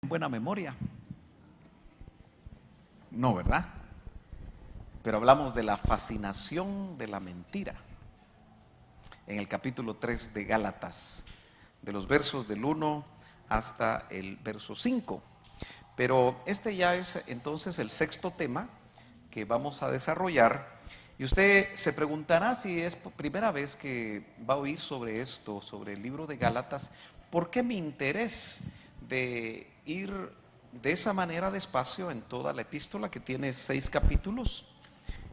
buena memoria. No, ¿verdad? Pero hablamos de la fascinación de la mentira en el capítulo 3 de Gálatas, de los versos del 1 hasta el verso 5. Pero este ya es entonces el sexto tema que vamos a desarrollar. Y usted se preguntará, si es primera vez que va a oír sobre esto, sobre el libro de Gálatas, ¿por qué mi interés de ir de esa manera despacio en toda la epístola, que tiene 6 capítulos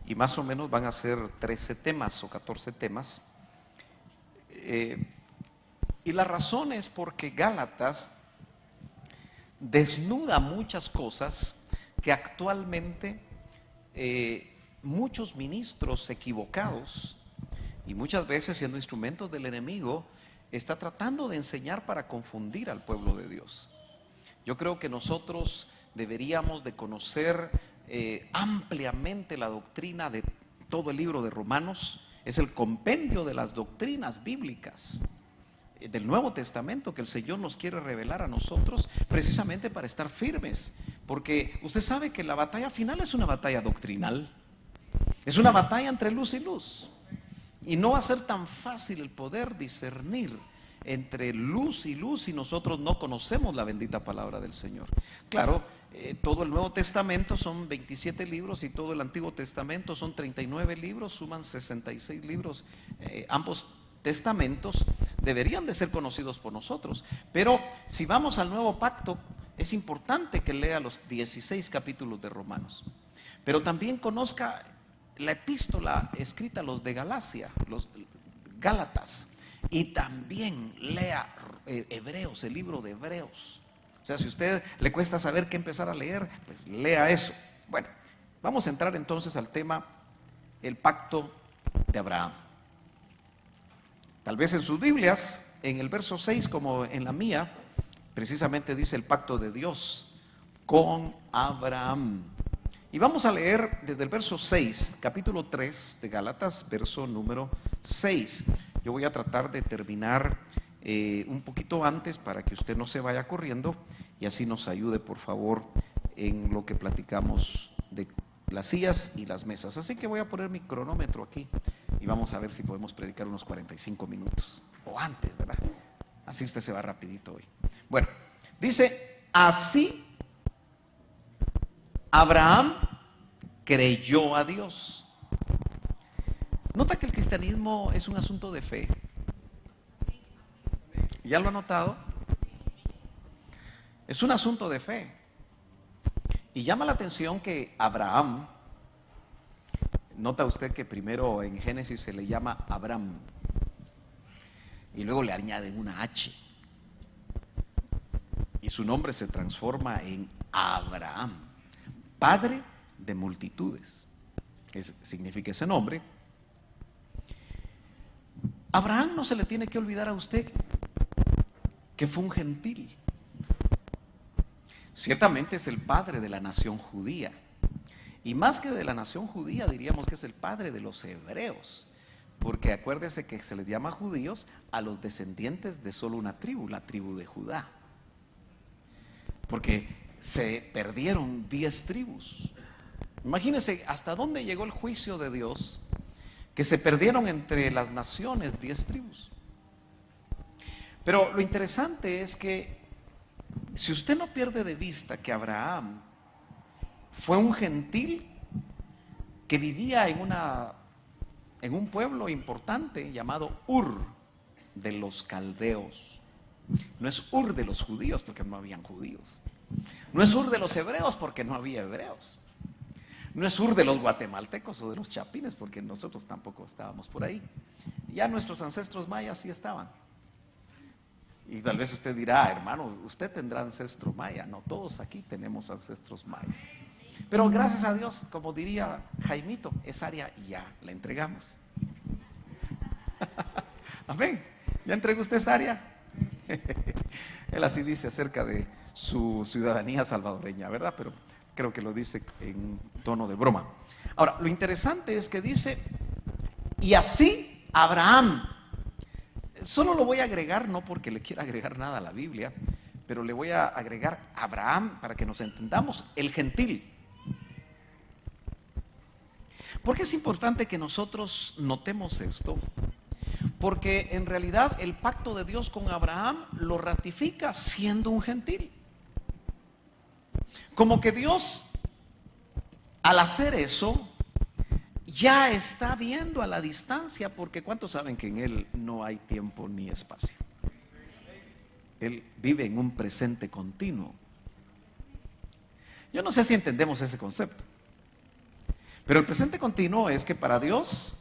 y más o menos van a ser 13 temas o 14 temas? Y la razón es porque Gálatas desnuda muchas cosas que actualmente muchos ministros equivocados, y muchas veces siendo instrumentos del enemigo, está tratando de enseñar para confundir al pueblo de Dios. Yo creo que nosotros deberíamos de conocer ampliamente la doctrina de todo el libro de Romanos. Es el compendio de las doctrinas bíblicas del Nuevo Testamento que el Señor nos quiere revelar a nosotros, precisamente para estar firmes, porque usted sabe que la batalla final es una batalla doctrinal, es una batalla entre luz y luz, y no va a ser tan fácil el poder discernir entre luz y luz si nosotros no conocemos la bendita palabra del Señor. Claro, todo el Nuevo Testamento son 27 libros y todo el Antiguo Testamento son 39 libros, suman 66 libros. Ambos testamentos deberían de ser conocidos por nosotros, pero si vamos al Nuevo Pacto, es importante que lea los 16 capítulos de Romanos, pero también conozca la epístola escrita a los de Galacia, los Gálatas, y también lea Hebreos, el libro de Hebreos. O sea, si a usted le cuesta saber qué empezar a leer, pues lea eso. Bueno, vamos a entrar entonces al tema, el pacto de Abraham. Tal vez en sus Biblias, en el verso 6, como en la mía, precisamente dice el pacto de Dios con Abraham. Y vamos a leer desde el verso 6, capítulo 3 de Gálatas, verso número 6. Yo voy a tratar de terminar un poquito antes para que usted no se vaya corriendo y así nos ayude, por favor, en lo que platicamos de las sillas y las mesas. Así que voy a poner mi cronómetro aquí y vamos a ver si podemos predicar unos 45 minutos o antes, ¿verdad? Así usted se va rapidito hoy. Bueno, dice, así Abraham creyó a Dios. Nota que el cristianismo es un asunto de fe. ¿Ya lo ha notado? Es un asunto de fe. Y llama la atención que Abraham, nota usted que primero en Génesis se le llama Abram y luego le añaden una H y su nombre se transforma en Abraham, padre de multitudes. Significa ese nombre. Abraham no se le tiene que olvidar a usted que fue un gentil. Ciertamente es el padre de la nación judía, y más que de la nación judía diríamos que es el padre de los hebreos, porque acuérdese que se les llama judíos a los descendientes de solo una tribu, la tribu de Judá, porque se perdieron 10 tribus. Imagínense hasta dónde llegó el juicio de Dios, que se perdieron entre las naciones 10 tribus. Pero lo interesante es que si usted no pierde de vista que Abraham fue un gentil que vivía en un pueblo importante llamado Ur de los caldeos. No es Ur de los judíos porque no habían judíos. No es Ur de los hebreos porque no había hebreos. No es Ur de los guatemaltecos o de los chapines porque nosotros tampoco estábamos por ahí. Ya nuestros ancestros mayas sí estaban. Y tal vez usted dirá, hermano, usted tendrá ancestro maya. No, todos aquí tenemos ancestros mayas. Pero gracias a Dios, como diría Jaimito, esa área ya la entregamos. Amén. ¿Ya entregó usted esa área? Él así dice acerca de su ciudadanía salvadoreña, ¿verdad? Pero creo que lo dice en tono de broma. Ahora, lo interesante es que dice, y así Abraham. Solo lo voy a agregar, no porque le quiera agregar nada a la Biblia, pero le voy a agregar Abraham para que nos entendamos, el gentil. ¿Por qué es importante que nosotros notemos esto? Porque en realidad el pacto de Dios con Abraham lo ratifica siendo un gentil. Como que Dios, al hacer eso, ya está viendo a la distancia, porque ¿cuántos saben que en Él no hay tiempo ni espacio? Él vive en un presente continuo. Yo no sé si entendemos ese concepto, pero el presente continuo es que para Dios,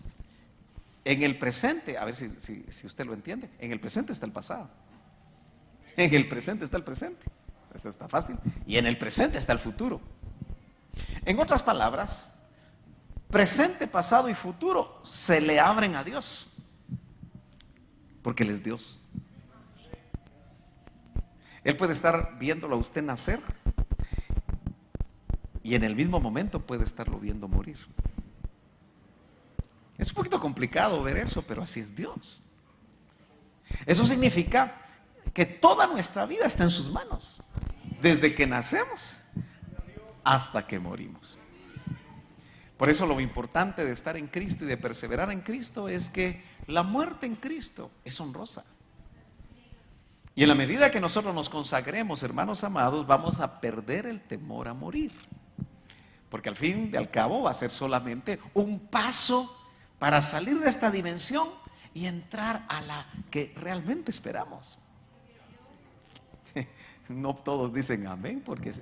en el presente, a ver si usted lo entiende, en el presente está el pasado, en el presente está el presente, eso está fácil, y en el presente está el futuro. En otras palabras, presente, pasado y futuro se le abren a Dios, porque Él es Dios. Él puede estar viéndolo a usted nacer y en el mismo momento puede estarlo viendo morir. Es un poquito complicado ver eso, pero así es Dios. Eso significa que toda nuestra vida está en sus manos, desde que nacemos hasta que morimos. Por eso lo importante de estar en Cristo y de perseverar en Cristo es que la muerte en Cristo es honrosa. Y en la medida que nosotros nos consagremos, hermanos amados, vamos a perder el temor a morir. Porque al fin y al cabo va a ser solamente un paso para salir de esta dimensión y entrar a la que realmente esperamos. No todos dicen amén porque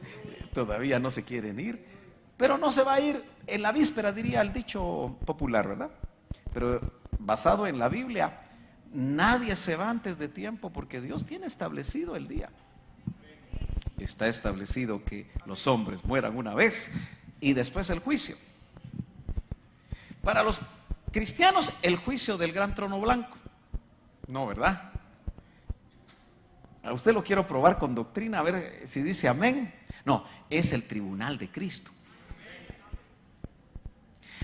todavía no se quieren ir, pero no se va a ir en la víspera, diría el dicho popular, ¿verdad? Pero basado en la Biblia, nadie se va antes de tiempo porque Dios tiene establecido el día. Está establecido que los hombres mueran una vez y después el juicio. Para los cristianos, el juicio del gran trono blanco. No, ¿verdad? A usted lo quiero probar con doctrina, a ver si dice amén. No, es el tribunal de Cristo.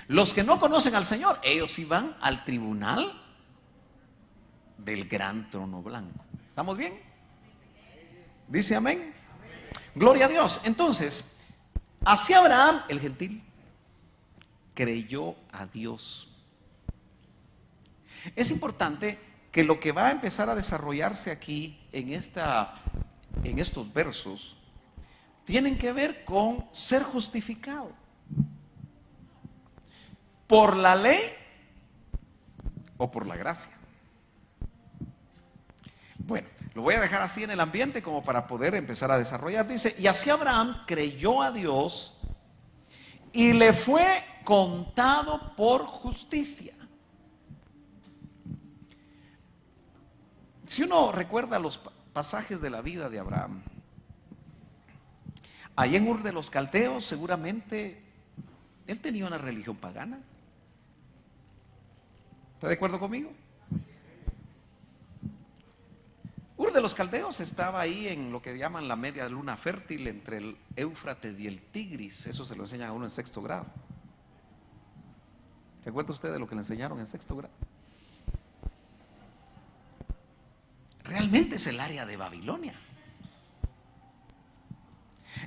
Los que no conocen al Señor, ellos sí van al tribunal del gran trono blanco. ¿Estamos bien? ¿Dice amén? Gloria a Dios. Entonces, así Abraham, el gentil, creyó a Dios. Es importante que lo que va a empezar a desarrollarse aquí en estos versos tienen que ver con ser justificado por la ley o por la gracia. Bueno, lo voy a dejar así en el ambiente como para poder empezar a desarrollar. Dice, y así Abraham creyó a Dios y le fue contado por justicia. Si uno recuerda los pasajes de la vida de Abraham, ahí en Ur de los Caldeos seguramente él tenía una religión pagana. ¿Está de acuerdo conmigo? Ur de los Caldeos estaba ahí en lo que llaman la media luna fértil entre el Éufrates y el Tigris. Eso se lo enseñan a uno en sexto grado. ¿Se acuerda usted de lo que le enseñaron en sexto grado? Realmente es el área de Babilonia.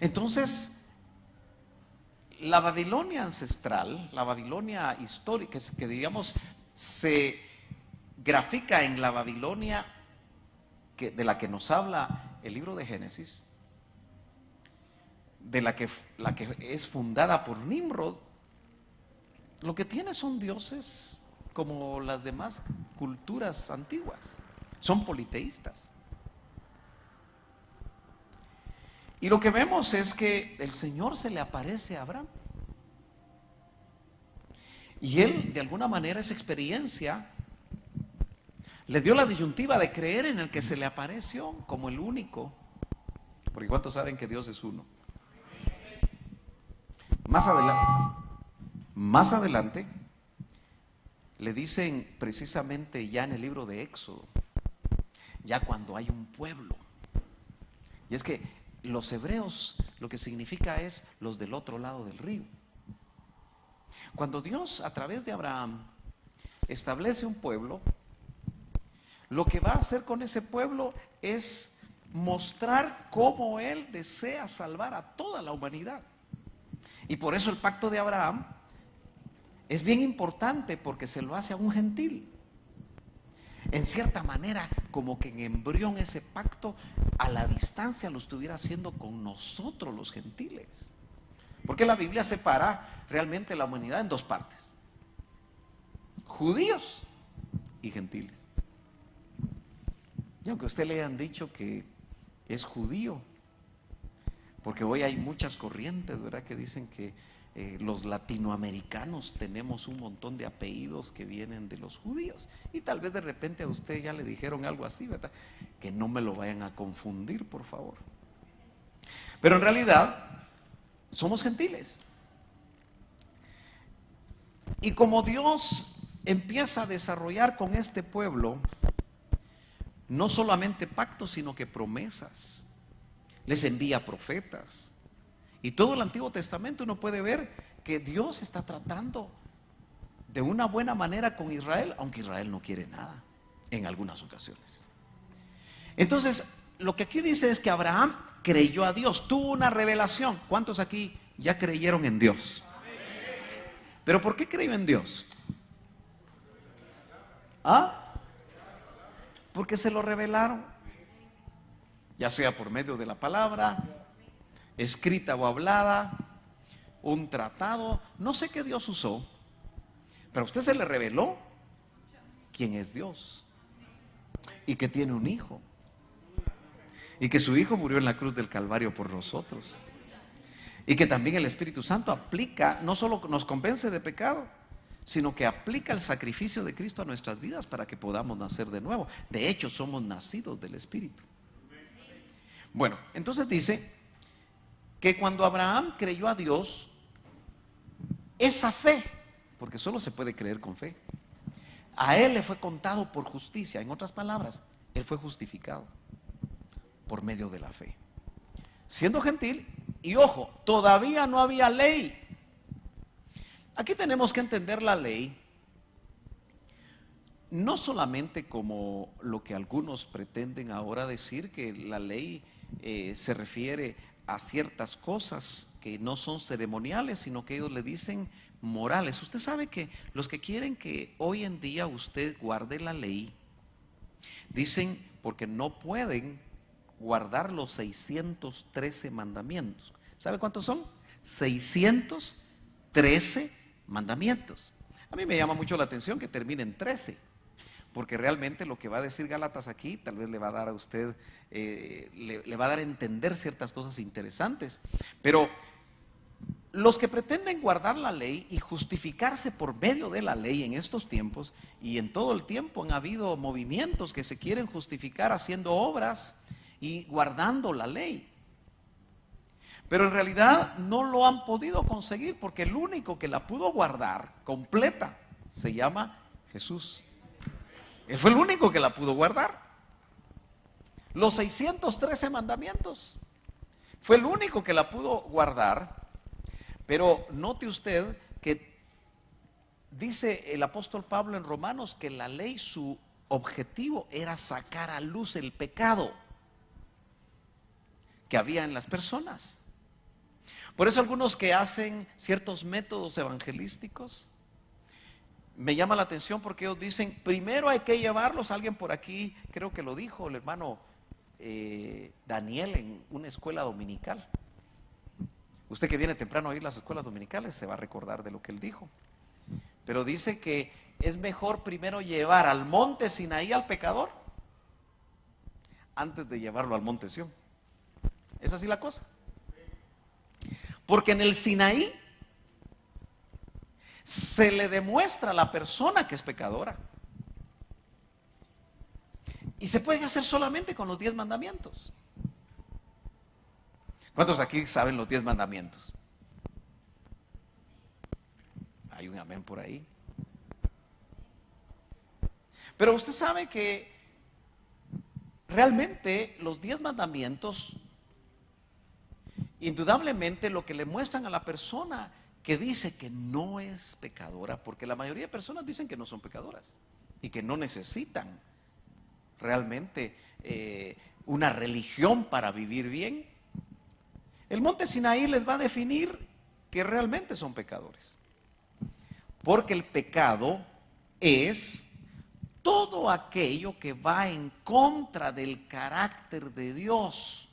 Entonces, la Babilonia ancestral, la Babilonia histórica, que digamos se grafica en la Babilonia de la que nos habla el libro de Génesis, de la que es fundada por Nimrod, lo que tiene son dioses como las demás culturas antiguas. Son politeístas. Y lo que vemos es que el Señor se le aparece a Abraham. Y él, de alguna manera, esa experiencia le dio la disyuntiva de creer en el que se le apareció como el único. Porque ¿cuántos saben que Dios es uno? Más adelante le dicen precisamente ya en el libro de Éxodo, ya cuando hay un pueblo. Y es que los hebreos lo que significa es los del otro lado del río. Cuando Dios a través de Abraham establece un pueblo, lo que va a hacer con ese pueblo es mostrar cómo Él desea salvar a toda la humanidad. Y por eso el pacto de Abraham es bien importante, porque se lo hace a un gentil. En cierta manera, como que en embrión ese pacto a la distancia lo estuviera haciendo con nosotros los gentiles. Porque la Biblia separa realmente la humanidad en dos partes: judíos y gentiles. Y aunque a usted le hayan dicho que es judío, porque hoy hay muchas corrientes, ¿verdad?, que dicen que los latinoamericanos tenemos un montón de apellidos que vienen de los judíos. Y tal vez de repente a usted ya le dijeron algo así, ¿verdad? Que no me lo vayan a confundir, por favor. Pero en realidad somos gentiles. Y como Dios empieza a desarrollar con este pueblo no solamente pactos, sino que promesas, les envía profetas. Y todo el Antiguo Testamento uno puede ver que Dios está tratando de una buena manera con Israel, aunque Israel no quiere nada en algunas ocasiones. Entonces, lo que aquí dice es que Abraham creyó a Dios, tuvo una revelación. ¿Cuántos aquí ya creyeron en Dios? ¿Pero por qué creyó en Dios? ¿Ah? Porque se lo revelaron, ya sea por medio de la palabra, escrita o hablada, un tratado, no sé qué Dios usó, pero a usted se le reveló quién es Dios y que tiene un hijo y que su hijo murió en la cruz del Calvario por nosotros, y que también el Espíritu Santo aplica, no solo nos convence de pecado, sino que aplica el sacrificio de Cristo a nuestras vidas para que podamos nacer de nuevo. De hecho, somos nacidos del Espíritu. Bueno, entonces dice que cuando Abraham creyó a Dios, esa fe, porque solo se puede creer con fe, a él le fue contado por justicia. En otras palabras, él fue justificado por medio de la fe, siendo gentil. Y ojo, todavía no había ley. Aquí tenemos que entender la ley no solamente como lo que algunos pretenden ahora decir, que la ley se refiere a ciertas cosas que no son ceremoniales, sino que ellos le dicen morales. Usted sabe que los que quieren que hoy en día usted guarde la ley, dicen porque no pueden guardar los 613 mandamientos. ¿Sabe cuántos son? 613 mandamientos. A mí me llama mucho la atención que termine en 13, porque realmente lo que va a decir Gálatas aquí tal vez le va a dar a usted, le va a dar a entender ciertas cosas interesantes. Pero los que pretenden guardar la ley y justificarse por medio de la ley en estos tiempos, y en todo el tiempo han habido movimientos que se quieren justificar haciendo obras y guardando la ley, pero en realidad no lo han podido conseguir, porque el único que la pudo guardar completa se llama Jesús. Él fue el único que la pudo guardar. Los 613 mandamientos, fue el único que la pudo guardar. Pero note usted que dice el apóstol Pablo en Romanos que la ley, su objetivo era sacar a luz el pecado que había en las personas. Por eso algunos que hacen ciertos métodos evangelísticos, me llama la atención, porque ellos dicen, primero hay que llevarlos. Alguien por aquí, creo que lo dijo el hermano Daniel, en una escuela dominical. Usted que viene temprano a oír las escuelas dominicales se va a recordar de lo que él dijo. Pero dice que es mejor primero llevar al monte Sinaí al pecador antes de llevarlo al monte Sión. ¿Es así la cosa? Porque en el Sinaí se le demuestra a la persona que es pecadora. Y se puede hacer solamente con los 10 mandamientos. ¿Cuántos aquí saben los 10 mandamientos? Hay un amén por ahí. Pero usted sabe que realmente los 10 mandamientos, indudablemente lo que le muestran a la persona que dice que no es pecadora, porque la mayoría de personas dicen que no son pecadoras y que no necesitan realmente una religión para vivir bien. El monte Sinaí les va a definir que realmente son pecadores. Porque el pecado es todo aquello que va en contra del carácter de Dios.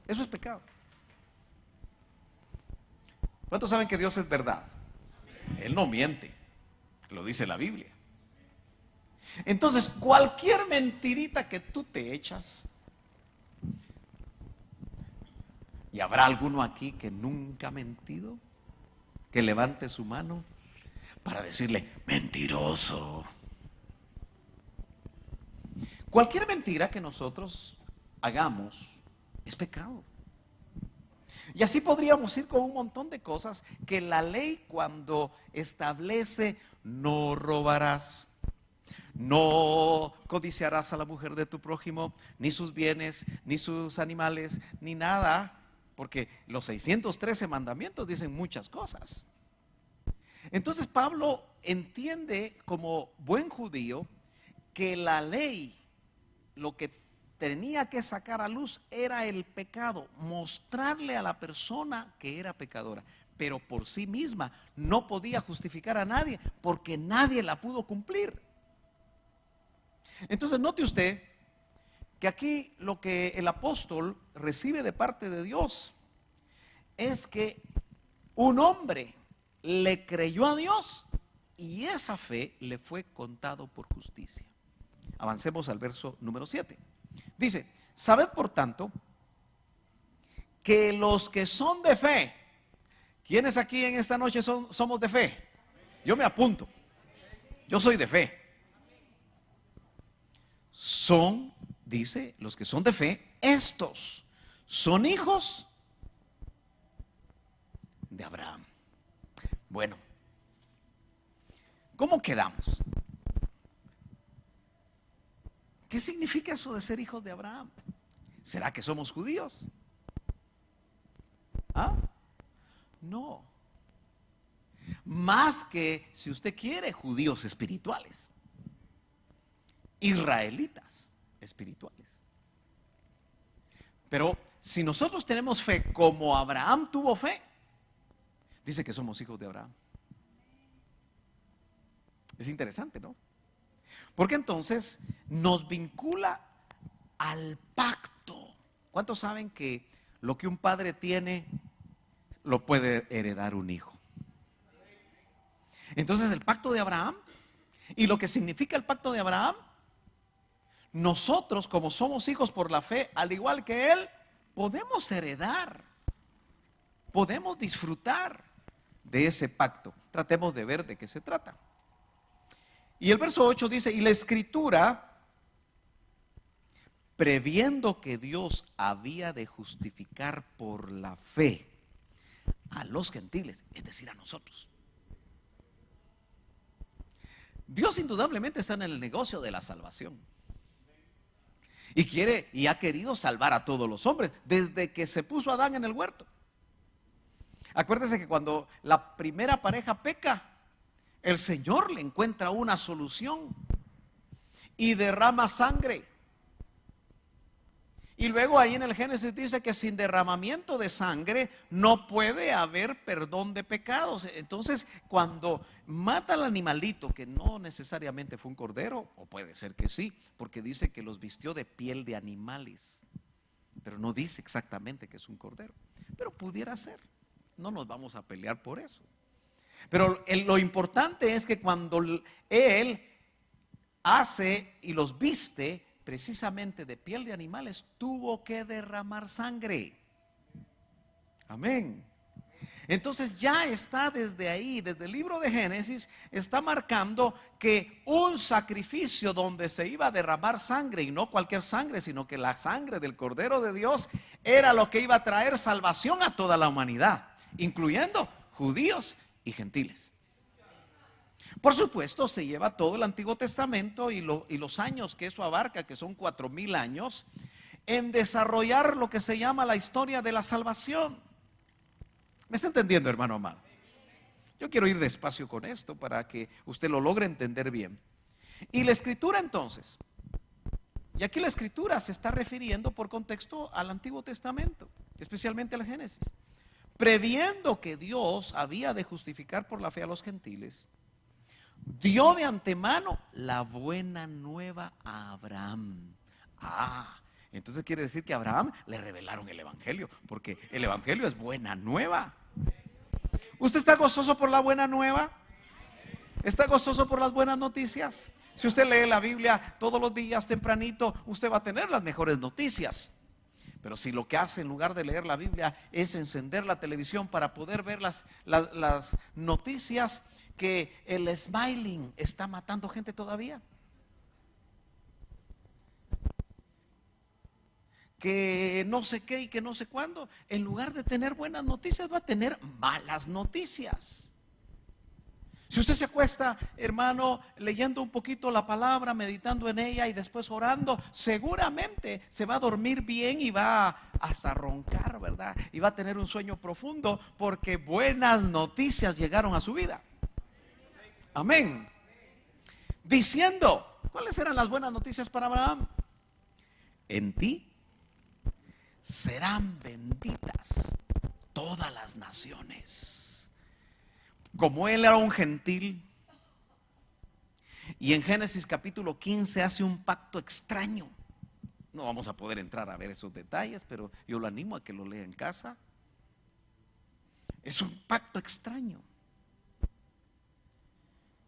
Eso es pecado. ¿Cuántos saben que Dios es verdad? Él no miente, lo dice la Biblia. Entonces, cualquier mentirita que tú te echas, ¿y habrá alguno aquí que nunca ha mentido? Que levante su mano para decirle, mentiroso. Cualquier mentira que nosotros hagamos es pecado. Y así podríamos ir con un montón de cosas que la ley, cuando establece no robarás, no codiciarás a la mujer de tu prójimo, ni sus bienes, ni sus animales, ni nada, porque los 613 mandamientos dicen muchas cosas. Entonces Pablo entiende como buen judío que la ley, lo que tenía que sacar a luz era el pecado, mostrarle a la persona que era pecadora, pero por sí misma no podía justificar a nadie porque nadie la pudo cumplir. Entonces note usted que aquí lo que el apóstol recibe de parte de Dios es que un hombre le creyó a Dios y esa fe le fue contado por justicia. Avancemos al verso número 7. Dice, sabed por tanto que los que son de fe, ¿quiénes aquí en esta noche somos de fe? Yo me apunto, yo soy de fe. Son, dice, los que son de fe, estos son hijos de Abraham. Bueno, ¿cómo quedamos? ¿Qué significa eso de ser hijos de Abraham? ¿Será que somos judíos? ¿Ah? No. Más que, si usted quiere, judíos espirituales. Israelitas espirituales. Pero si nosotros tenemos fe como Abraham tuvo fe, dice que somos hijos de Abraham. Es interesante, ¿no? Porque entonces nos vincula al pacto. ¿Cuántos saben que lo que un padre tiene lo puede heredar un hijo? Entonces el pacto de Abraham y lo que significa el pacto de Abraham, nosotros como somos hijos por la fe, al igual que él, podemos heredar, podemos disfrutar de ese pacto. Tratemos de ver de qué se trata. Y el verso 8 dice, y la escritura, previendo que Dios había de justificar por la fe a los gentiles, es decir, a nosotros. Dios indudablemente está en el negocio de la salvación. Y quiere y ha querido salvar a todos los hombres desde que se puso Adán en el huerto. Acuérdense que cuando la primera pareja peca, el Señor le encuentra una solución y derrama sangre. Y luego ahí en el Génesis dice que sin derramamiento de sangre no puede haber perdón de pecados. Entonces, cuando mata al animalito, que no necesariamente fue un cordero, o puede ser que sí, porque dice que los vistió de piel de animales, pero no dice exactamente que es un cordero, pero pudiera ser. No nos vamos a pelear por eso. Pero lo importante es que cuando él hace y los viste precisamente de piel de animales, tuvo que derramar sangre. Amén. Entonces ya está desde ahí, desde el libro de Génesis, está marcando que un sacrificio donde se iba a derramar sangre, y no cualquier sangre, sino que la sangre del Cordero de Dios era lo que iba a traer salvación a toda la humanidad, incluyendo judíos y gentiles. Por supuesto, se lleva todo el Antiguo Testamento y los años que eso abarca, que son 4000 años, en desarrollar lo que se llama la historia de la salvación. ¿Me está entendiendo, hermano amado? Yo quiero ir despacio con esto para que usted lo logre entender bien. Y la escritura entonces, Y aquí la escritura se está refiriendo por contexto al Antiguo Testamento, especialmente al Génesis. Previendo que Dios había de justificar por la fe a los gentiles, dio de antemano la buena nueva a Abraham. Entonces quiere decir que a Abraham le revelaron el evangelio, porque el evangelio es buena nueva. ¿Usted está gozoso por la buena nueva? ¿Está gozoso por las buenas noticias? Si usted lee la Biblia todos los días tempranito, usted va a tener las mejores noticias. Pero si lo que hace en lugar de leer la Biblia es encender la televisión para poder ver las noticias, que el smiling está matando gente todavía, que no sé qué y que no sé cuándo, en lugar de tener buenas noticias va a tener malas noticias. Si usted se acuesta, hermano, leyendo un poquito la palabra, meditando en ella y después orando, seguramente se va a dormir bien y va hasta roncar, ¿verdad? Y va a tener un sueño profundo porque buenas noticias llegaron a su vida. Amén. Diciendo, ¿cuáles eran las buenas noticias para Abraham? En ti serán benditas todas las naciones. Como él era un gentil, y en Génesis capítulo 15 hace un pacto extraño. No vamos a poder entrar a ver esos detalles, pero yo lo animo a que lo lea en casa. Es un pacto extraño,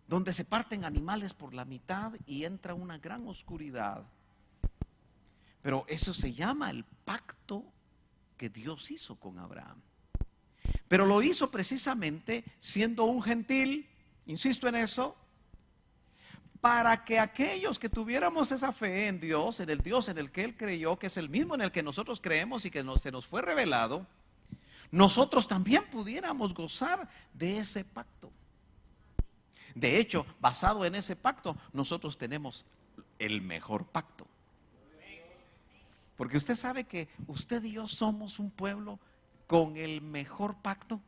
donde se parten animales por la mitad y entra una gran oscuridad. Pero eso se llama el pacto que Dios hizo con Abraham. Pero lo hizo precisamente siendo un gentil, insisto en eso, para que aquellos que tuviéramos esa fe en Dios, en el Dios en el que él creyó, que es el mismo en el que nosotros creemos y que se nos fue revelado, nosotros también pudiéramos gozar de ese pacto. De hecho, basado en ese pacto, nosotros tenemos el mejor pacto. Porque usted sabe que usted y yo somos un pueblo con el mejor pacto.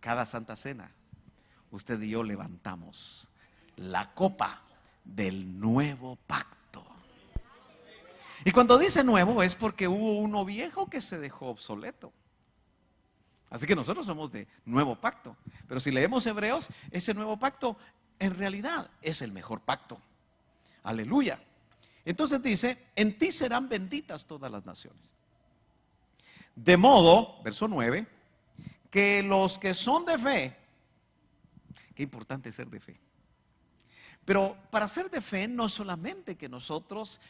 Cada Santa Cena, usted y yo levantamos la copa del nuevo pacto. Y cuando dice nuevo es porque hubo uno viejo que se dejó obsoleto. Así que nosotros somos de nuevo pacto. Pero si leemos Hebreos, ese nuevo pacto en realidad es el mejor pacto. Aleluya. Entonces dice, en ti serán benditas todas las naciones. De modo, verso 9, que los que son de fe, qué importante es ser de fe. Pero para ser de fe no solamente que nosotros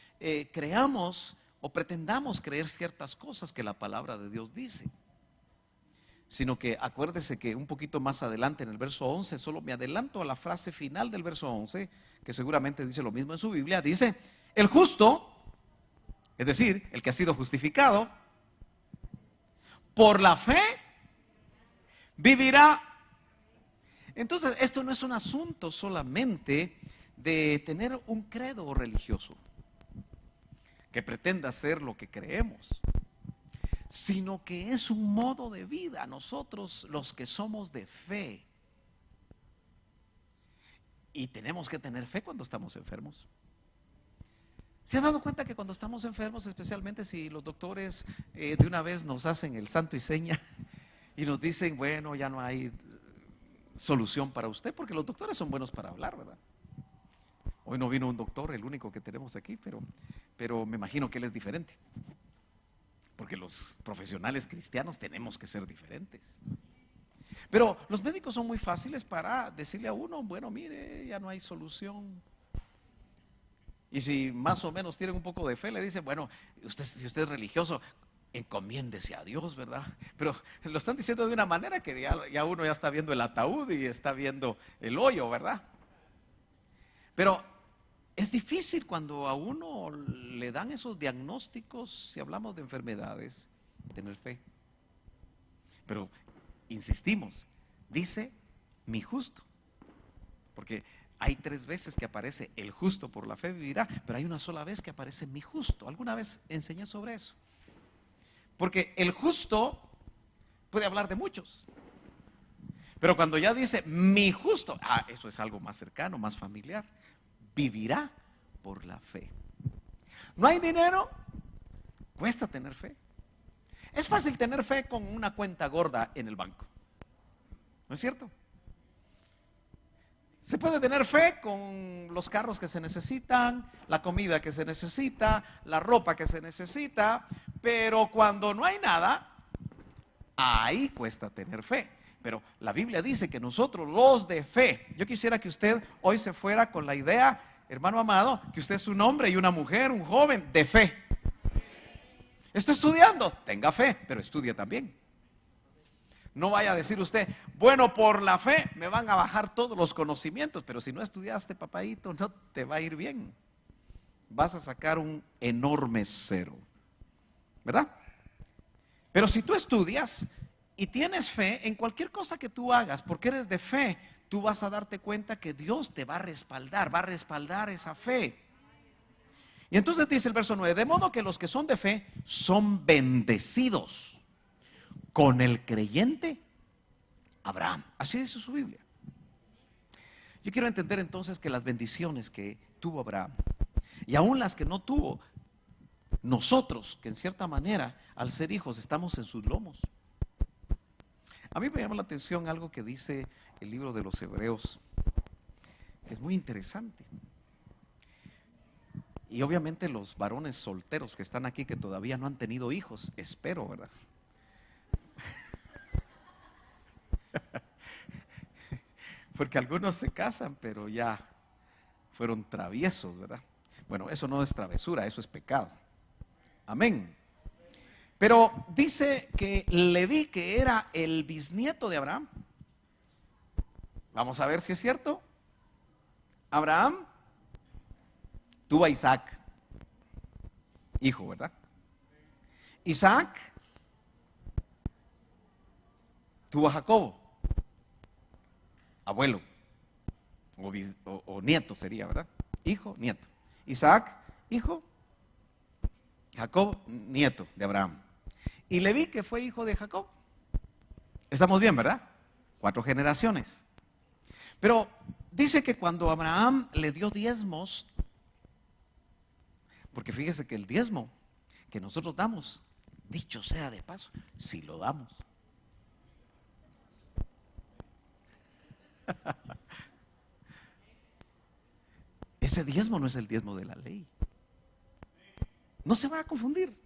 creamos o pretendamos creer ciertas cosas que la palabra de Dios dice, sino que acuérdese que un poquito más adelante en el verso 11, solo me adelanto a la frase final del verso 11, que seguramente dice lo mismo en su Biblia, dice, el justo, es decir, el que ha sido justificado, por la fe vivirá. Entonces, esto no es un asunto solamente de tener un credo religioso que pretenda ser lo que creemos, sino que es un modo de vida. Nosotros los que somos de fe, y tenemos que tener fe cuando estamos enfermos. ¿Se ha dado cuenta que cuando estamos enfermos, especialmente si los doctores de una vez nos hacen el santo y seña y nos dicen, bueno, ya no hay solución para usted, porque los doctores son buenos para hablar, ¿verdad? Hoy no vino un doctor, el único que tenemos aquí, pero me imagino que él es diferente, porque los profesionales cristianos tenemos que ser diferentes. Pero los médicos son muy fáciles para decirle a uno, bueno, mire, ya no hay solución. Y si más o menos tienen un poco de fe, le dicen, bueno, si usted es religioso, encomiéndese a Dios, ¿verdad? Pero lo están diciendo de una manera que ya uno ya está viendo el ataúd y está viendo el hoyo, ¿verdad? Pero es difícil cuando a uno le dan esos diagnósticos, si hablamos de enfermedades, tener fe. Pero insistimos, dice mi justo, porque hay 3 veces que aparece el justo por la fe vivirá, pero hay una sola vez que aparece mi justo. ¿Alguna vez enseñé sobre eso? Porque el justo puede hablar de muchos, pero cuando ya dice mi justo, eso es algo más cercano, más familiar. Vivirá por la fe. No hay dinero, cuesta tener fe. Es fácil tener fe con una cuenta gorda en el banco, ¿no es cierto? Se puede tener fe con los carros que se necesitan, la comida que se necesita, la ropa que se necesita, pero cuando no hay nada, ahí cuesta tener fe. Pero la Biblia dice que nosotros los de fe, yo quisiera que usted hoy se fuera con la idea, hermano amado, que usted es un hombre y una mujer, un joven de fe. Está estudiando, tenga fe, pero estudie también. No vaya a decir usted, bueno, por la fe me van a bajar todos los conocimientos, pero si no estudiaste, papadito, no te va a ir bien. Vas a sacar un enorme cero, ¿verdad? Pero si tú estudias y tienes fe en cualquier cosa que tú hagas, porque eres de fe, tú vas a darte cuenta que Dios te va a respaldar esa fe. Y entonces dice el verso 9, de modo que los que son de fe son bendecidos con el creyente Abraham. Así dice su Biblia. Yo quiero entender entonces que las bendiciones que tuvo Abraham y aún las que no tuvo, nosotros que en cierta manera al ser hijos estamos en sus lomos. A mí me llama la atención algo que dice el libro de los Hebreos, que es muy interesante. Y obviamente los varones solteros que están aquí, que todavía no han tenido hijos, espero, ¿verdad? Porque algunos se casan, pero ya fueron traviesos, ¿verdad? Bueno, eso no es travesura, eso es pecado. Amén. Pero dice que Leví, que era el bisnieto de Abraham. Vamos a ver si es cierto. Abraham tuvo a Isaac, hijo, ¿verdad? Isaac tuvo a Jacobo, abuelo, o nieto sería, ¿verdad? Hijo, nieto. Isaac, hijo. Jacob, nieto de Abraham. Y Leví, que fue hijo de Jacob. Estamos bien, ¿verdad? 4 generaciones. Pero dice que cuando Abraham le dio diezmos, porque fíjese que el diezmo que nosotros damos, dicho sea de paso, si lo damos. Ese diezmo no es el diezmo de la ley. No se va a confundir.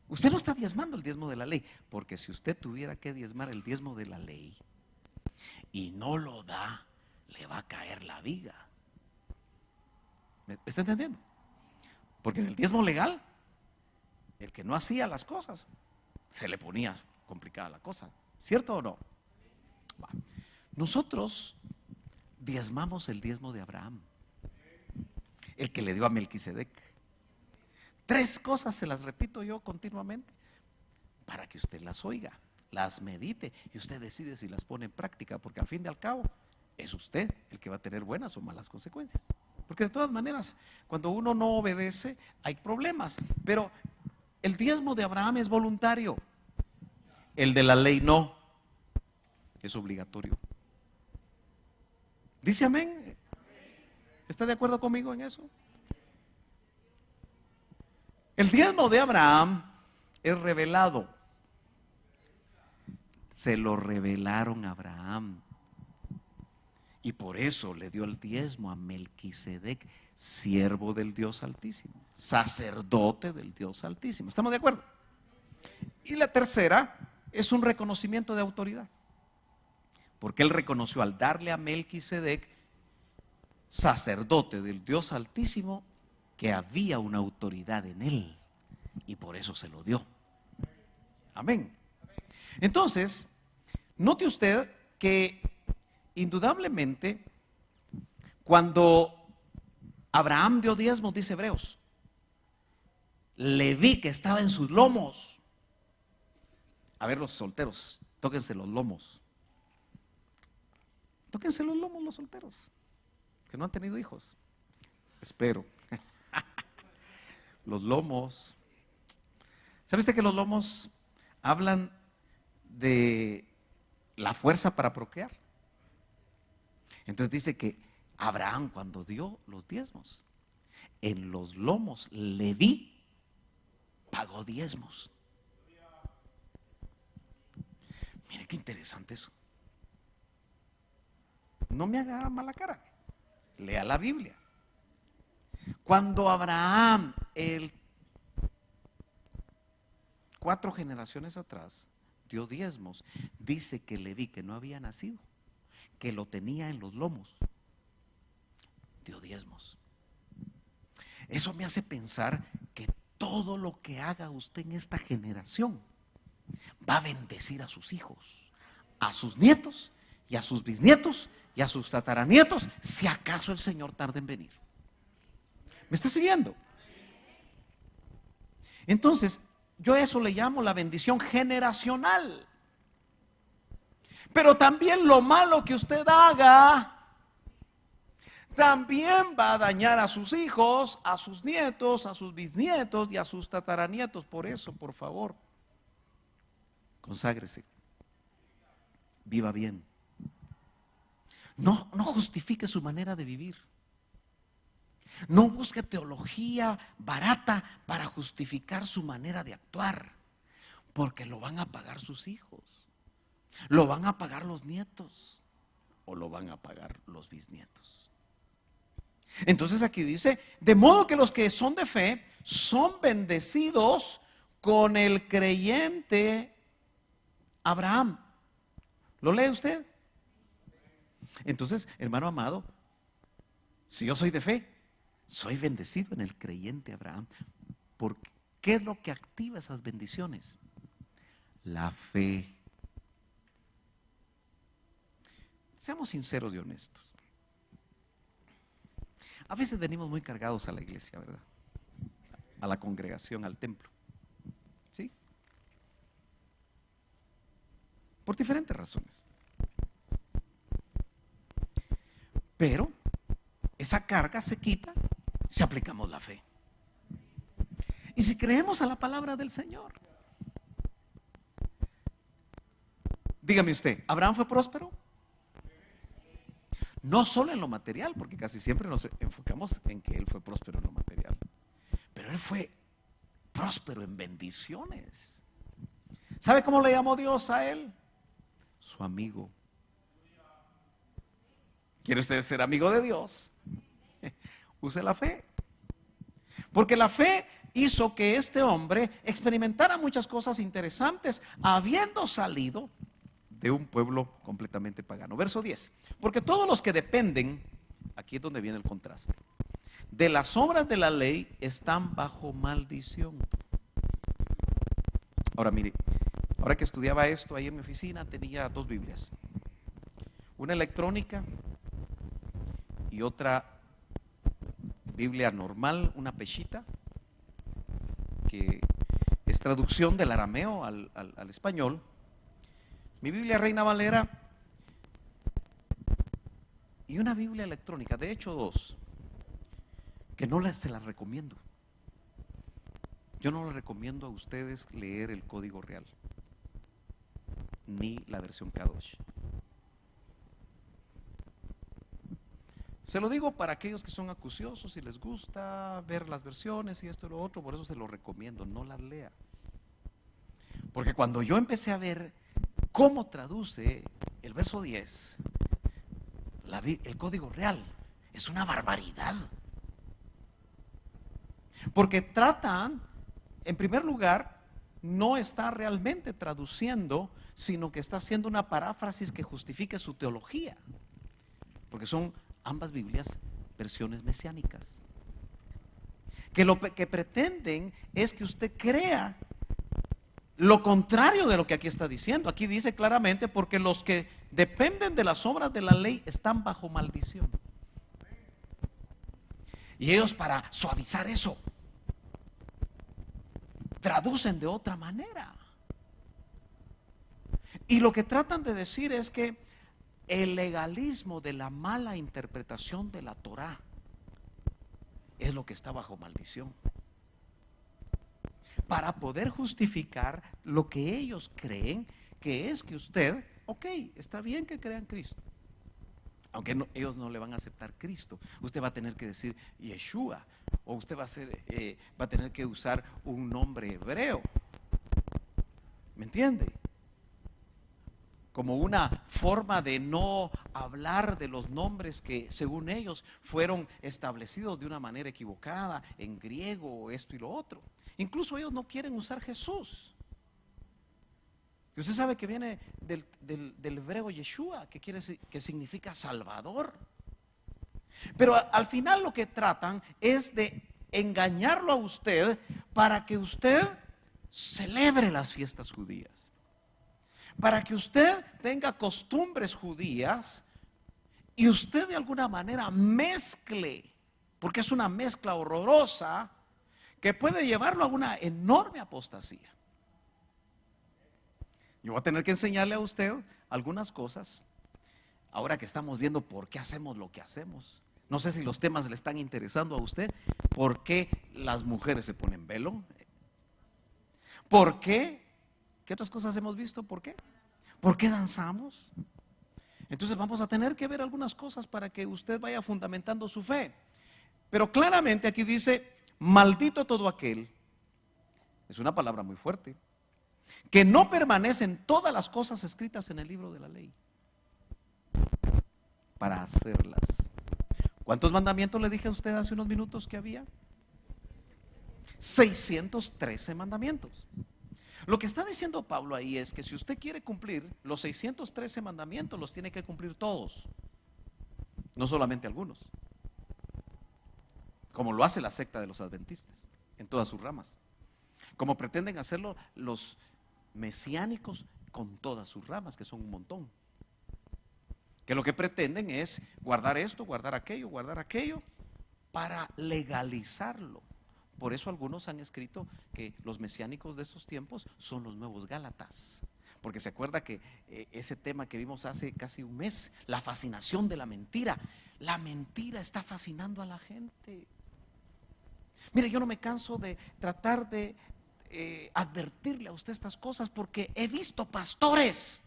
Usted no está diezmando el diezmo de la ley, porque si usted tuviera que diezmar el diezmo de la ley y no lo da, le va a caer la viga. ¿Me está entendiendo? Porque en el diezmo legal, el que no hacía las cosas, se le ponía complicada la cosa. ¿Cierto o no? Nosotros diezmamos el diezmo de Abraham, el que le dio a Melquisedec. 3 cosas se las repito yo continuamente para que usted las oiga, las medite y usted decide si las pone en práctica, porque al fin y al cabo es usted el que va a tener buenas o malas consecuencias. Porque de todas maneras, cuando uno no obedece, hay problemas. Pero el diezmo de Abraham es voluntario, el de la ley no, es obligatorio. ¿Dice amén? ¿Está de acuerdo conmigo en eso? El diezmo de Abraham es revelado. Se lo revelaron a Abraham. Y por eso le dio el diezmo a Melquisedec, siervo del Dios Altísimo, sacerdote del Dios Altísimo. ¿Estamos de acuerdo? Y la tercera es un reconocimiento de autoridad. Porque él reconoció al darle a Melquisedec, sacerdote del Dios Altísimo, que había una autoridad en él y por eso se lo dio. Amén. Entonces, note usted que indudablemente cuando Abraham dio diezmos, dice Hebreos, Leví que estaba en sus lomos. A ver, los solteros, tóquense los lomos. Tóquense los lomos los solteros que no han tenido hijos. Espero. Los lomos. ¿Sabe usted que los lomos hablan de la fuerza para procrear? Entonces dice que Abraham, cuando dio los diezmos, en los lomos Leví pagó diezmos. Mire qué interesante eso. No me haga mala cara. Lea la Biblia. Cuando Abraham, 4 generaciones atrás, dio diezmos, dice que Leví, que no había nacido, que lo tenía en los lomos, dio diezmos. Eso me hace pensar que todo lo que haga usted en esta generación va a bendecir a sus hijos, a sus nietos y a sus bisnietos y a sus tataranietos, si acaso el Señor tarda en venir. ¿Me está siguiendo? Entonces, yo a eso le llamo la bendición generacional. Pero también lo malo que usted haga también va a dañar a sus hijos, a sus nietos, a sus bisnietos y a sus tataranietos. Por eso, por favor, conságrese, viva bien. No justifique su manera de vivir. No busque teología barata para justificar su manera de actuar, porque lo van a pagar sus hijos, lo van a pagar los nietos o lo van a pagar los bisnietos. Entonces aquí dice, de modo que los que son de fe son bendecidos con el creyente Abraham. ¿Lo lee usted? Entonces, hermano amado, si yo soy de fe, soy bendecido en el creyente Abraham. ¿Por qué es lo que activa esas bendiciones? La fe. Seamos sinceros y honestos. A veces venimos muy cargados a la iglesia, ¿verdad? A la congregación, al templo. ¿Sí? Por diferentes razones. Pero esa carga se quita si aplicamos la fe. Y si creemos a la palabra del Señor. Dígame usted, ¿Abraham fue próspero? No solo en lo material, porque casi siempre nos enfocamos en que él fue próspero en lo material, pero él fue próspero en bendiciones. ¿Sabe cómo le llamó Dios a él? Su amigo. ¿Quiere usted ser amigo de Dios? Use la fe. Porque la fe hizo que este hombre experimentara muchas cosas interesantes, habiendo salido de un pueblo completamente pagano. Verso 10. Porque todos los que dependen, aquí es donde viene el contraste, de las obras de la ley están bajo maldición. Ahora mire, ahora que estudiaba esto ahí en mi oficina, tenía 2 Biblias. Una electrónica y otra Biblia normal, una peshita, que es traducción del arameo al español. Mi Biblia Reina Valera y una Biblia electrónica, de hecho 2, que no se las recomiendo. Yo no les recomiendo a ustedes leer el Código Real, ni la versión Kadosh. Se lo digo para aquellos que son acuciosos y les gusta ver las versiones y esto y lo otro, por eso se lo recomiendo, no las lea. Porque cuando yo empecé a ver cómo traduce el verso 10, el Código Real, es una barbaridad. Porque tratan, en primer lugar, no está realmente traduciendo, sino que está haciendo una paráfrasis que justifique su teología. Porque son ambas Biblias versiones mesiánicas. Que lo que pretenden es que usted crea lo contrario de lo que aquí está diciendo. Aquí dice claramente, porque los que dependen de las obras de la ley están bajo maldición. Y ellos, para suavizar eso, traducen de otra manera. Y lo que tratan de decir es que el legalismo de la mala interpretación de la Torá es lo que está bajo maldición, para poder justificar lo que ellos creen, que es que usted, ok, está bien que crean Cristo, aunque ellos no le van a aceptar Cristo. Usted va a tener que decir Yeshua, o usted va a tener que usar un nombre hebreo. ¿Me entiende? Como una forma de no hablar de los nombres que según ellos fueron establecidos de una manera equivocada en griego, esto y lo otro. Incluso ellos no quieren usar Jesús. Y usted sabe que viene del hebreo Yeshua, que significa Salvador. Pero al final lo que tratan es de engañarlo a usted para que usted celebre las fiestas judías, para que usted tenga costumbres judías y usted de alguna manera mezcle, porque es una mezcla horrorosa que puede llevarlo a una enorme apostasía. Yo voy a tener que enseñarle a usted algunas cosas ahora que estamos viendo por qué hacemos lo que hacemos. No sé si los temas le están interesando a usted. ¿Por qué las mujeres se ponen velo? ¿Por qué? ¿Qué otras cosas hemos visto? ¿Por qué? ¿Por qué danzamos? Entonces vamos a tener que ver algunas cosas para que usted vaya fundamentando su fe. Pero claramente aquí dice, maldito todo aquel, es una palabra muy fuerte, que no permanece en todas las cosas escritas en el libro de la ley, para hacerlas. ¿Cuántos mandamientos le dije a usted hace unos minutos que había? 613 mandamientos. Lo que está diciendo Pablo ahí es que si usted quiere cumplir los 613 mandamientos, los tiene que cumplir todos, no solamente algunos, como lo hace la secta de los adventistas en todas sus ramas, como pretenden hacerlo los mesiánicos con todas sus ramas, que son un montón, que lo que pretenden es guardar esto, guardar aquello para legalizarlo. Por eso algunos han escrito que los mesiánicos de estos tiempos son los nuevos Gálatas, porque se acuerda que ese tema que vimos hace casi un mes, la fascinación de la mentira está fascinando a la gente. Mire, yo no me canso de tratar de advertirle a usted estas cosas, porque he visto pastores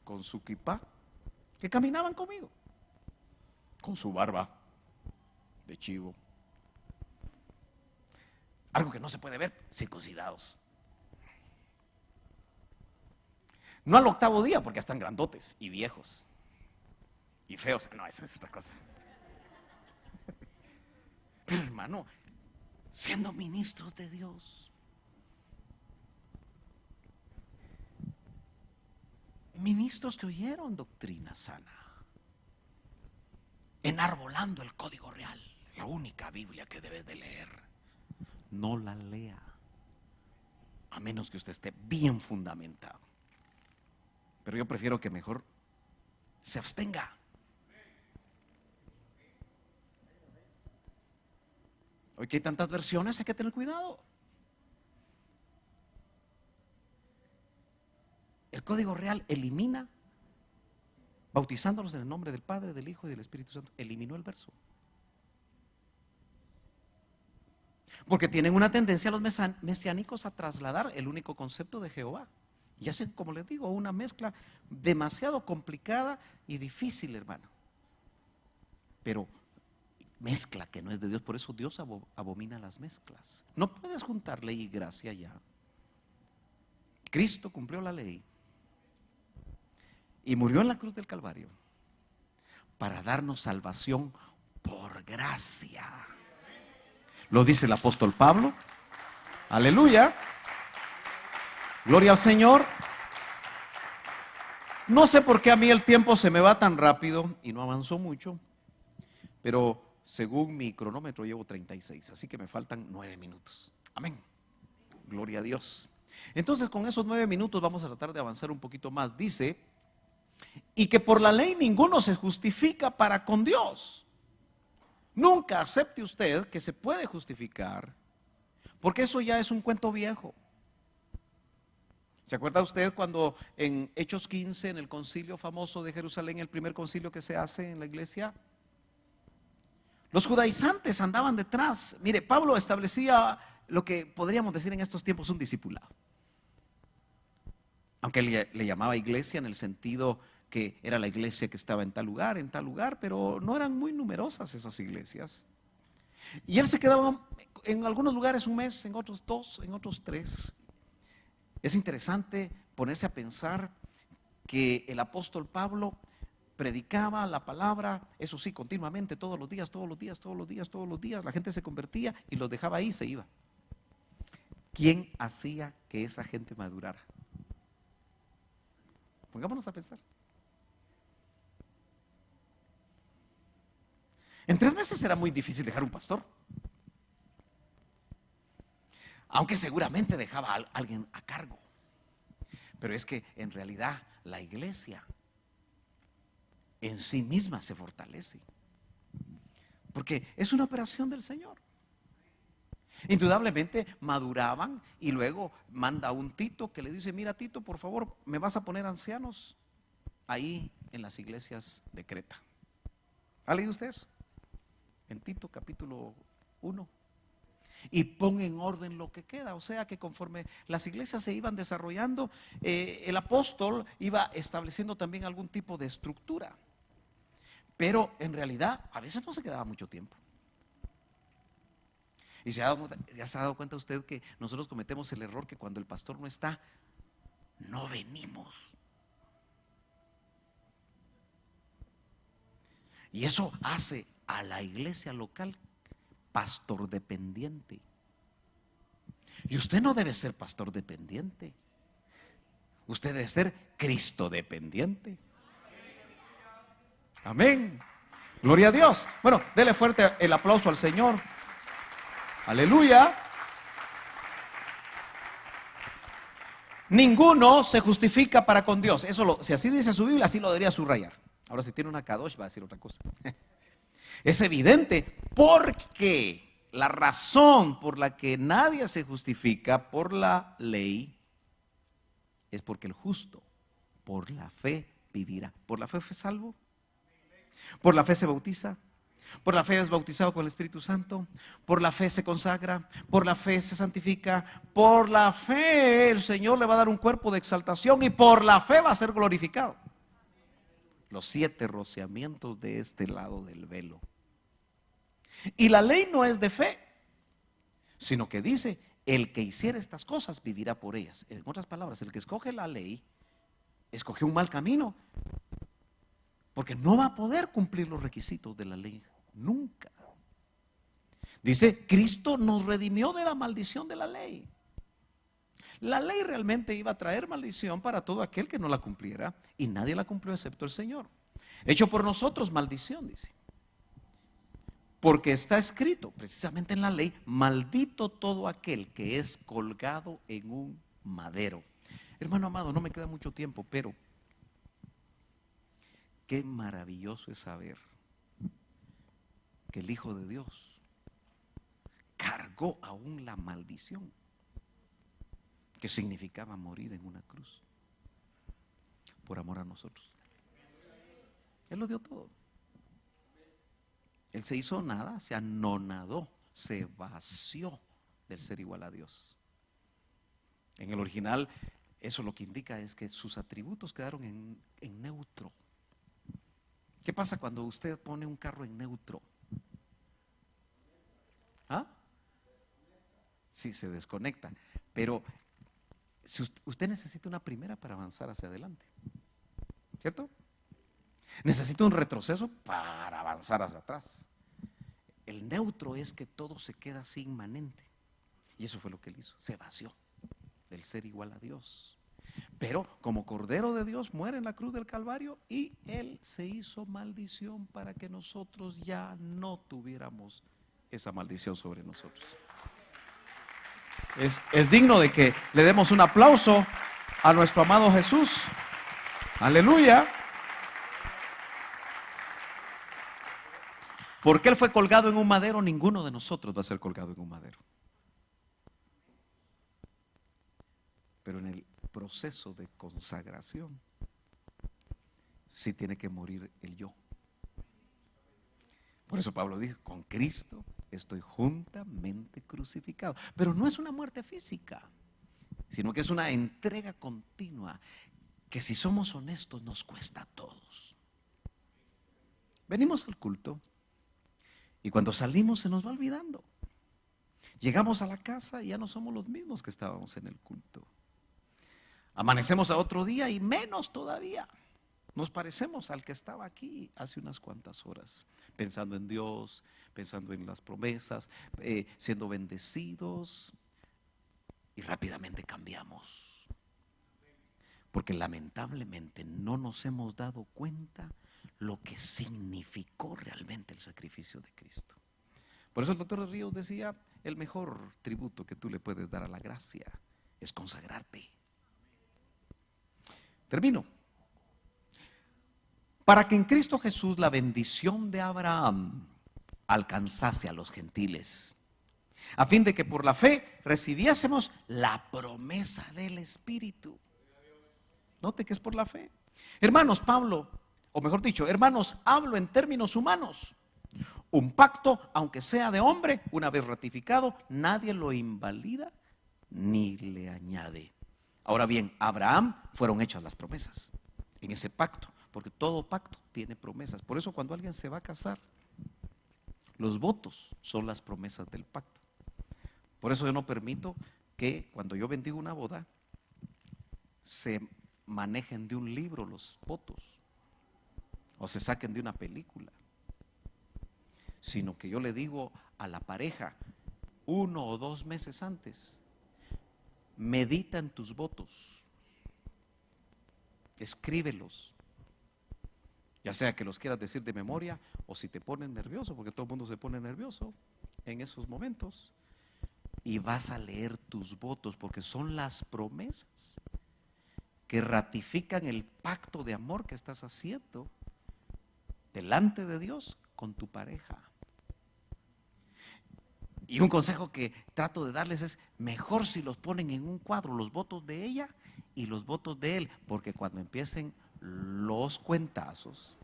con su kipá que caminaban conmigo, con su barba de chivo, algo que no se puede ver, circuncidados. No al 8º día, porque están grandotes y viejos y feos. No, eso es otra cosa. Pero hermano, siendo ministros de Dios, ministros que oyeron doctrina sana, enarbolando el código real, la única Biblia que debes de leer, no la lea, a menos que usted esté bien fundamentado. Pero yo prefiero que mejor se abstenga. Hoy que hay tantas versiones, hay que tener cuidado. El código real elimina, bautizándolos en el nombre del Padre, del Hijo y del Espíritu Santo, eliminó el verso. Porque tienen una tendencia los mesiánicos a trasladar el único concepto de Jehová. Y hacen, como les digo, una mezcla demasiado complicada y difícil, hermano. Pero mezcla que no es de Dios. Por eso Dios abomina las mezclas. No puedes juntar ley y gracia ya. Cristo cumplió la ley y murió en la cruz del Calvario para darnos salvación por gracia. Lo dice el apóstol Pablo. Aleluya. Gloria al Señor. No sé por qué a mí el tiempo se me va tan rápido y no avanzó mucho, pero según mi cronómetro llevo 36, así que me faltan 9 minutos. Amén. Gloria a Dios. Entonces con esos 9 minutos vamos a tratar de avanzar un poquito más. Dice, y que por la ley ninguno se justifica para con Dios. Nunca acepte usted que se puede justificar, porque eso ya es un cuento viejo. ¿Se acuerda usted cuando en Hechos 15, en el concilio famoso de Jerusalén, el primer concilio que se hace en la iglesia, los judaizantes andaban detrás? Mire, Pablo establecía lo que podríamos decir en estos tiempos un discipulado, aunque le llamaba iglesia en el sentido que era la iglesia que estaba en tal lugar, pero no eran muy numerosas esas iglesias. Y él se quedaba en algunos lugares un mes, en otros 2, en otros 3. Es interesante ponerse a pensar que el apóstol Pablo predicaba la palabra, eso sí, continuamente, todos los días, todos los días, todos los días, todos los días. La gente se convertía y los dejaba ahí y se iba. ¿Quién hacía que esa gente madurara? Pongámonos a pensar. En 3 meses era muy difícil dejar un pastor. Aunque seguramente dejaba a alguien a cargo. Pero es que en realidad la iglesia en sí misma se fortalece. Porque es una operación del Señor. Indudablemente maduraban y luego manda a un Tito que le dice: mira, Tito, por favor, me vas a poner ancianos ahí en las iglesias de Creta. ¿Ha leído usted eso? En Tito capítulo 1. Y pon en orden lo que queda. O sea que conforme las iglesias se iban desarrollando, el apóstol iba estableciendo también algún tipo de estructura. Pero en realidad a veces no se quedaba mucho tiempo. Y ya se ha dado cuenta usted que nosotros cometemos el error que cuando el pastor no está, no venimos. Y eso hace a la iglesia local pastor dependiente. Y usted no debe ser pastor dependiente. Usted debe ser Cristo dependiente. Amén. Gloria a Dios. Bueno, dele fuerte el aplauso al Señor. Aleluya. Ninguno se justifica para con Dios. Eso si así dice su Biblia, así lo debería subrayar. Ahora, si tiene una Kadosh, va a decir otra cosa. Es evidente porque la razón por la que nadie se justifica por la ley es porque el justo por la fe vivirá. ¿Por la fe fue salvo? ¿Por la fe se bautiza? ¿Por la fe es bautizado con el Espíritu Santo? ¿Por la fe se consagra? ¿Por la fe se santifica? Por la fe el Señor le va a dar un cuerpo de exaltación y por la fe va a ser glorificado. Los 7 rociamientos de este lado del velo. Y la ley no es de fe, sino que dice: el que hiciera estas cosas vivirá por ellas. En otras palabras, el que escoge la ley escoge un mal camino, porque no va a poder cumplir los requisitos de la ley nunca. Dice: Cristo nos redimió de la maldición de la ley. La ley realmente iba a traer maldición para todo aquel que no la cumpliera, y nadie la cumplió excepto el Señor. Hecho por nosotros maldición, dice. Porque está escrito precisamente en la ley: maldito todo aquel que es colgado en un madero. Hermano amado, no me queda mucho tiempo, pero qué maravilloso es saber que el Hijo de Dios cargó aún la maldición que significaba morir en una cruz por amor a nosotros. Él lo dio todo. Él se hizo nada, se anonadó, se vació del ser igual a Dios. En el original, eso lo que indica es que sus atributos quedaron en neutro. ¿Qué pasa cuando usted pone un carro en neutro? ¿Ah? Sí, se desconecta. Pero si usted necesita una primera para avanzar hacia adelante, ¿cierto? Necesita un retroceso para avanzar hacia atrás. El neutro es que todo se queda así inmanente. Y eso fue lo que él hizo. Se vació del ser igual a Dios. Pero como Cordero de Dios muere en la cruz del Calvario, y él se hizo maldición para que nosotros ya no tuviéramos esa maldición sobre nosotros. Es digno de que le demos un aplauso a nuestro amado Jesús. Aleluya. Porque él fue colgado en un madero, ninguno de nosotros va a ser colgado en un madero. Pero en el proceso de consagración sí tiene que morir el yo. Por eso Pablo dice: con Cristo estoy juntamente crucificado. Pero no es una muerte física, sino que es una entrega continua que, si somos honestos, nos cuesta a todos. Venimos al culto Y cuando salimos se nos va olvidando. Llegamos a la casa y ya no somos los mismos que estábamos en el culto. Amanecemos a otro día y menos todavía. Nos parecemos al que estaba aquí hace unas cuantas horas, pensando en Dios, pensando en las promesas, siendo bendecidos, y rápidamente cambiamos. Porque lamentablemente no nos hemos dado cuenta lo que significó realmente el sacrificio de Cristo. Por eso el doctor Ríos decía, el mejor tributo que tú le puedes dar a la gracia es consagrarte. Termino. Para que en Cristo Jesús la bendición de Abraham alcanzase a los gentiles, a fin de que por la fe recibiésemos la promesa del Espíritu. Note que es por la fe. Hermanos, Pablo, o mejor dicho, hermanos, hablo en términos humanos. Un pacto, aunque sea de hombre, una vez ratificado, nadie lo invalida ni le añade. Ahora bien, a Abraham fueron hechas las promesas en ese pacto, porque todo pacto tiene promesas. Por eso cuando alguien se va a casar, los votos son las promesas del pacto. Por eso yo no permito que cuando yo bendigo una boda se manejen de un libro los votos o se saquen de una película, sino que yo le digo a la pareja 1 o 2 meses antes: medita en tus votos, escríbelos, ya sea que los quieras decir de memoria o si te pones nervioso, porque todo el mundo se pone nervioso en esos momentos, y vas a leer tus votos, porque son las promesas que ratifican el pacto de amor que estás haciendo delante de Dios con tu pareja. Y un consejo que trato de darles es: mejor si los ponen en un cuadro, los votos de ella y los votos de él, porque cuando empiecen los cuentazos,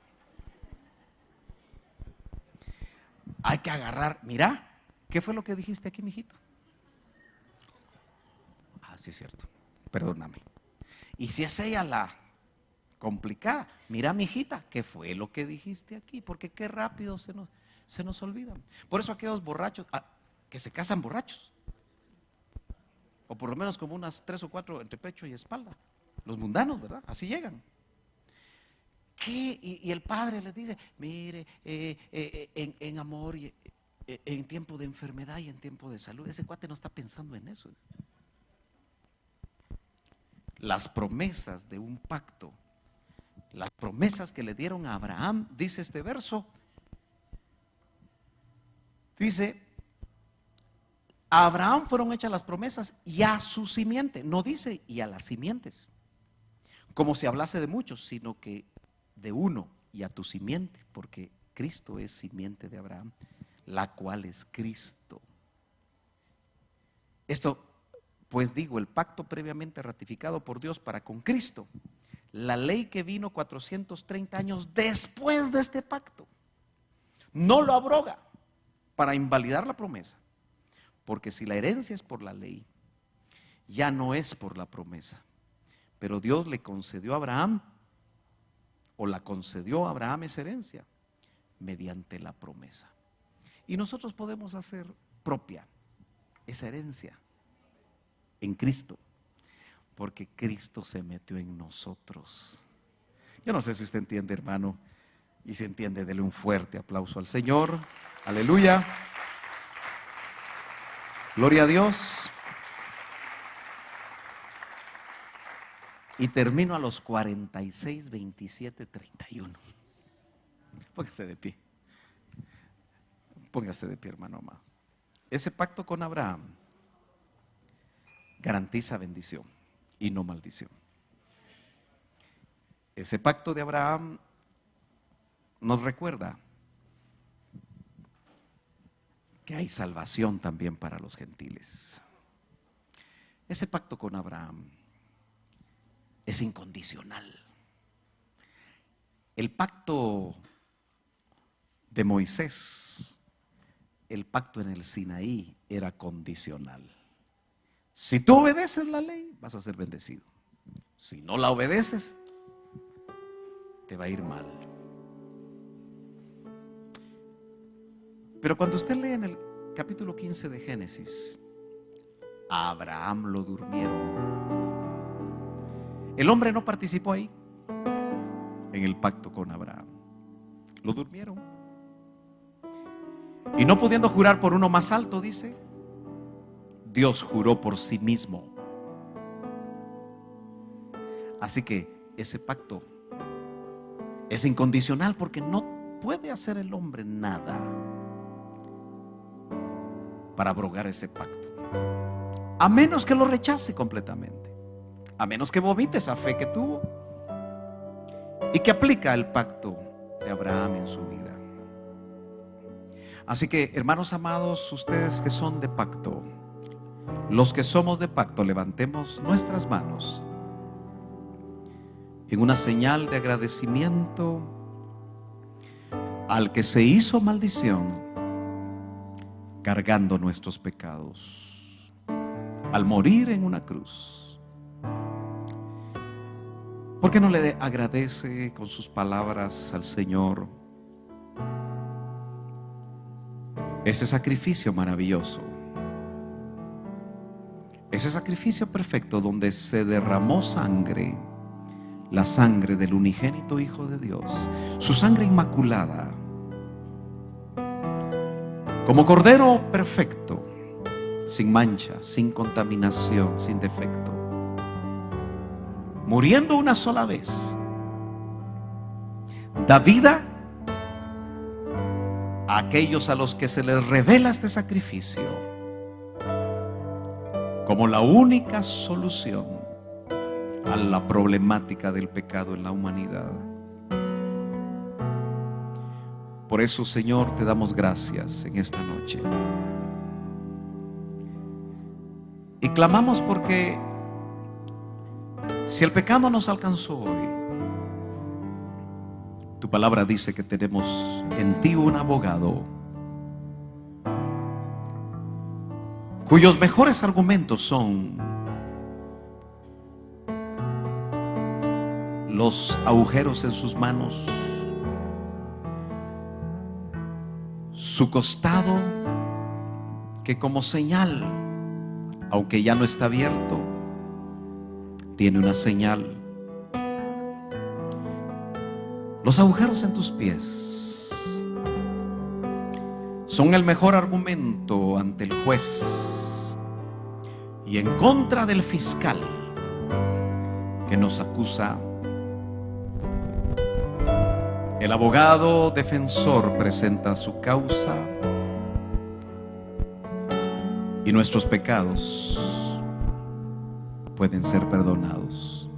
hay que agarrar. Mira, ¿qué fue lo que dijiste aquí, mijito? Ah, sí es cierto, perdóname. Y si es ella la complicada, mira, mijita, ¿qué fue lo que dijiste aquí? Porque qué rápido se nos olvida. Por eso aquellos borrachos que se casan borrachos, o por lo menos como unas 3 o 4 entre pecho y espalda, los mundanos, ¿verdad? Así llegan. ¿Qué? Y el padre les dice: mire, en amor, en tiempo de enfermedad y en tiempo de salud. Ese cuate no está pensando en eso. Las promesas de un pacto, las promesas que le dieron a Abraham, dice este verso, dice: a Abraham fueron hechas las promesas y a su simiente. No dice y a las simientes, como si hablase de muchos, sino que de uno, y a tu simiente, porque Cristo es simiente de Abraham, la cual es Cristo. Esto pues digo, el pacto previamente ratificado por Dios para con Cristo, la ley que vino 430 años después de este pacto, no lo abroga para invalidar la promesa. Porque si la herencia es por la ley, ya no es por la promesa. Pero Dios le concedió a Abraham, o la concedió a Abraham esa herencia, mediante la promesa. Y nosotros podemos hacer propia esa herencia en Cristo, porque Cristo se metió en nosotros. Yo no sé si usted entiende, hermano, y si entiende, dele un fuerte aplauso al Señor. Aleluya. Gloria a Dios. Y termino a los 46, 27, 31. Póngase de pie. Póngase de pie, hermano amado. Ese pacto con Abraham garantiza bendición y no maldición. Ese pacto de Abraham nos recuerda que hay salvación también para los gentiles. Ese pacto con Abraham es incondicional. El pacto de Moisés, el pacto en el Sinaí, era condicional. Si tú obedeces la ley, vas a ser bendecido. Si no la obedeces, te va a ir mal. Pero cuando usted lee en el capítulo 15 de Génesis, a Abraham lo durmieron. El hombre no participó ahí en el pacto con Abraham. Lo durmieron. Y no pudiendo jurar por uno más alto, dice, Dios juró por sí mismo. Así que ese pacto es incondicional, porque no puede hacer el hombre nada para abrogar ese pacto, a menos que lo rechace completamente, a menos que vomite esa fe que tuvo y que aplica el pacto de Abraham en su vida. Así que, hermanos amados, ustedes que son de pacto, los que somos de pacto, levantemos nuestras manos en una señal de agradecimiento al que se hizo maldición cargando nuestros pecados al morir en una cruz. ¿Por qué no le agradece con sus palabras al Señor ese sacrificio maravilloso, ese sacrificio perfecto donde se derramó sangre, la sangre del unigénito Hijo de Dios, su sangre inmaculada, como cordero perfecto, sin mancha, sin contaminación, sin defecto, muriendo una sola vez, da vida a aquellos a los que se les revela este sacrificio como la única solución a la problemática del pecado en la humanidad. Por eso, Señor, te damos gracias en esta noche. Y clamamos porque si el pecado nos alcanzó hoy, tu palabra dice que tenemos en ti un abogado cuyos mejores argumentos son los agujeros en sus manos, su costado, que como señal, aunque ya no está abierto, tiene una señal. Los agujeros en tus pies son el mejor argumento ante el juez y en contra del fiscal que nos acusa. El abogado defensor presenta su causa y nuestros pecados pueden ser perdonados.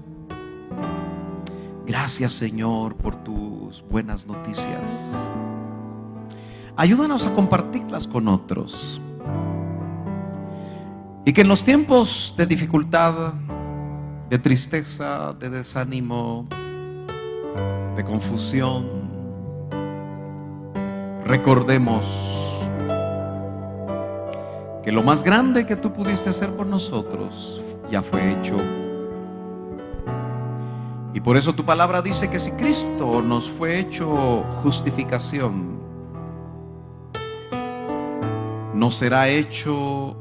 Gracias, Señor, por tus buenas noticias. Ayúdanos a compartirlas con otros, y que en los tiempos de dificultad, de tristeza, de desánimo, de confusión, recordemos que lo más grande que tú pudiste hacer por nosotros ya fue hecho. Y por eso tu palabra dice que si Cristo nos fue hecho justificación, nos será hecho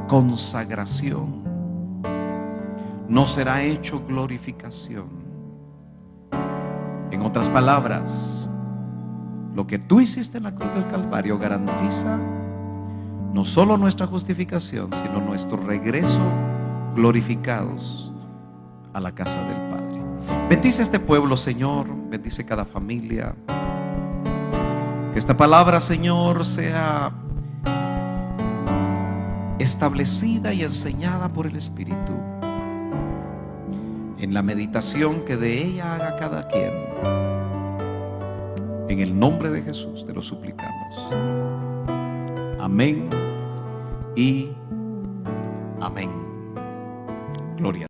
consagración, nos será hecho glorificación. En otras palabras, lo que tú hiciste en la cruz del Calvario garantiza no solo nuestra justificación, sino nuestro regreso glorificados a la casa del Padre. Bendice este pueblo, Señor, bendice cada familia. Que esta palabra, Señor, sea establecida y enseñada por el Espíritu, en la meditación que de ella haga cada quien. En el nombre de Jesús te lo suplicamos. Amén y amén. Gloria.